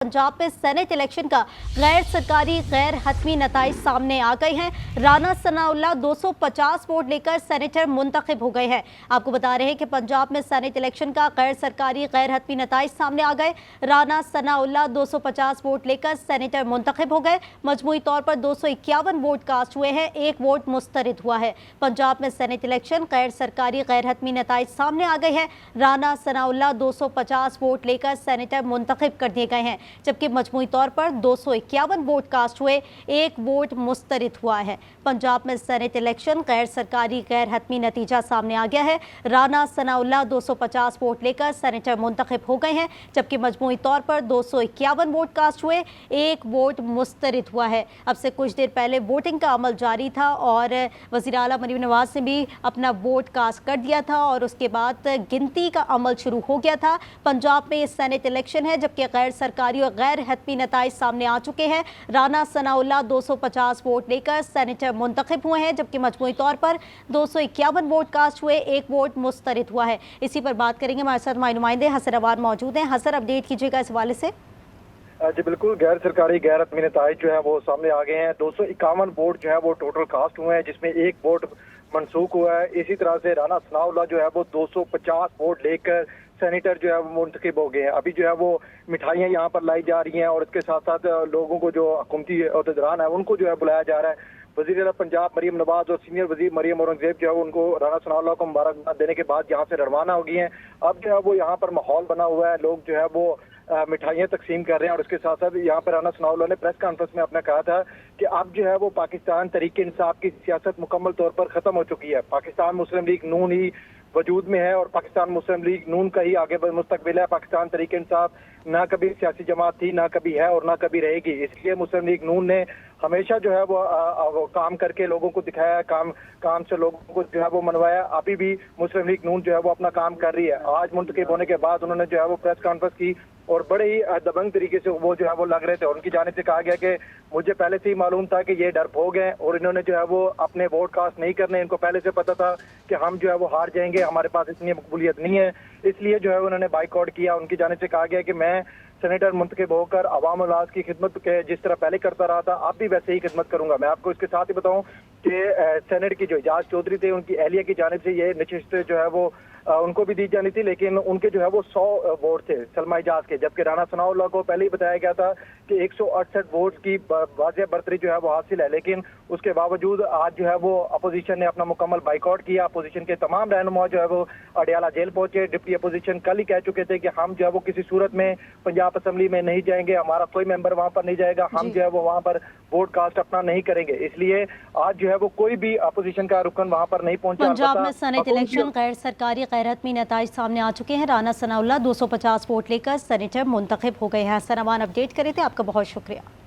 पंजाब में senate election का गैर सरकारी गैर हतमी नताइज सामने आ गए हैं। राना सनाउल्लाह 250 वोट लेकर सेनेटर मुंतखब हो गए हैं। आपको बता रहे हैं कि पंजाब में सेनेट इलेक्शन का गैर सरकारी गैर हतमी नताइज सामने आ गए। राना सनाउल्लाह 250 वोट लेकर सेनेटर मुंतखब हो गए। मजमूई तौर पर 251 वोट कास्ट हुए हैं, एक वोट मुस्तरद हुआ है। पंजाब में सेनेट इलेक्शन गैर सरकारी गैर हतमी नताइज सामने आ गए हैं। राना सनाउल्लाह 250 वोट लेकर सेनेटर मुंतखब कर दिए गए हैं, जबकि मजमूई तौर पर 251 वोट कास्ट हुए, एक वोट मुस्तरद हुआ है। पंजाब में सेनेट इलेक्शन गैर सरकारी गैर हतमी नतीजा सामने आ गया है। राना सनाउल्लाह 250 वोट लेकर सेनेटर मुंतखब हो गए हैं, जबकि मजमूई तौर पर 251 वोट कास्ट हुए, एक वोट मुस्तरद हुआ है। अब से कुछ देर पहले वोटिंग का अमल जारी था और वज़ीर आला मरीम नवाज ने भी अपना वोट कास्ट कर दिया था और उसके बाद गिनती का अमल शुरू हो गया था। पंजाब में सेनेट इलेक्शन है, जबकि गैर सरकारी और गैर हतमी नताइज सामने आ चुके हैं। राना सनाउल्लाह 250 वोट लेकर सेनेटर मुंतखब हुए हैं, जबकि मजमूई तौर पर 251 वोट कास्ट हुए, एक वोट मुस्तरद हुआ है। इसी पर बात करेंगे, हमारे साथ हमारे नुमाइंदे हसन अवान मौजूद हैं। हसन, अपडेट कीजिएगा इस हवाले से। जी बिल्कुल, गैर सरकारी गैर हतमी नताइज जो है वो सामने आ गए हैं। 251 वोट जो है वो टोटल कास्ट हुए हैं, जिसमें एक वोट मनसूख हुआ है। इसी तरह से राना सनाउल्लाह जो है वो 250 वोट लेकर सेनेटर जो है वो मुंतखब हो गए हैं। अभी जो है वो मिठाइयाँ यहाँ पर लाई जा रही हैं और इसके साथ साथ लोगों को जो हुकूमती अहदेदारान है उनको जो है बुलाया जा रहा है। वज़ीर आला पंजाब मरीम नवाज और सीनियर वज़ीर मरियम औरंगज़ेब जो है उनको राना सनाउल्लाह को मुबारकबाद देने के बाद यहाँ से रवाना हो गई हैं। अब जो है वो यहाँ पर माहौल बना हुआ है, लोग जो है वो मिठाइयाँ तकसीम कर रहे हैं और उसके साथ साथ यहाँ पर राना सनाउल्लाह ने प्रेस कॉन्फ्रेंस में अपना कहा था कि अब जो है वो पाकिस्तान तहरीक इंसाफ की सियासत मुकम्मल तौर पर ख़त्म हो चुकी है। पाकिस्तान मुस्लिम लीग नून ही वजूद में है और पाकिस्तान मुस्लिम लीग नून का ही आगे मुस्तकबिल है। पाकिस्तान तहरीक इंसाफ ना कभी सियासी जमात थी, ना कभी है और ना कभी रहेगी। इसलिए मुस्लिम लीग नून ने हमेशा जो है वो काम करके लोगों को दिखाया, काम से लोगों को जो है वो मनवाया। अभी भी मुस्लिम लीग नून जो है वो अपना काम कर रही है। आज मुंतखब होने के बाद उन्होंने जो है वो प्रेस कॉन्फ्रेंस की और बड़े ही दबंग तरीके से वो जो है वो लग रहे थे। उनकी जानिब से कहा गया कि मुझे पहले से ही मालूम था कि ये डरपोक हैं और इन्होंने जो है वो अपने वोट कास्ट नहीं करने। इनको पहले से पता था कि हम जो है वो हार जाएंगे, हमारे पास इतनी मकबूलियत नहीं है, इसलिए जो है उन्होंने बाइकआउट किया। उनकी जानिब से कहा गया कि मैं सेनेटर मुंतखब होकर अवाम उल्लास की खिदमत के जिस तरह पहले करता रहा था, अब भी वैसे ही खिदमत करूंगा। मैं आपको इसके साथ ही बताऊं कि सेनेट की जो एजाज चौधरी थे, उनकी एहलिया की जानिब से ये नशिस्त जो है वो उनको भी दी जानी थी, लेकिन उनके जो है वो 100 वोट थे सलमा एजाज के, जबकि राना सनाउल्लाह को पहले ही बताया गया था कि 168 वोट की वाज़ेह बरतरी जो है वो हासिल है। लेकिन उसके बावजूद आज जो है वो अपोजिशन ने अपना मुकम्मल बाइकआउट किया। अपोजिशन के तमाम रहनुमा जो है वो अडियाला जेल पहुंचे। डिप्टी अपोजिशन कल ही कह चुके थे कि हम जो है वो किसी सूरत में पंजाब असेंबली में नहीं जाएंगे, हमारा कोई मेंबर वहां पर नहीं जाएगा, हम जो है वो वहां पर वोट कास्ट अपना नहीं करेंगे। इसलिए आज जो है वो कोई भी अपोजिशन का रुकन वहां पर नहीं पहुंचा। पंजाब में सेनेट इलेक्शन गैर सरकारी गैर हतमी नताइज सामने आ चुके हैं। राना सनाउल्लाह 250 वोट लेकर सेनेटर मुंतखब हो गए हैं। हसन अवान अपडेट करे थे, आपका बहुत शुक्रिया।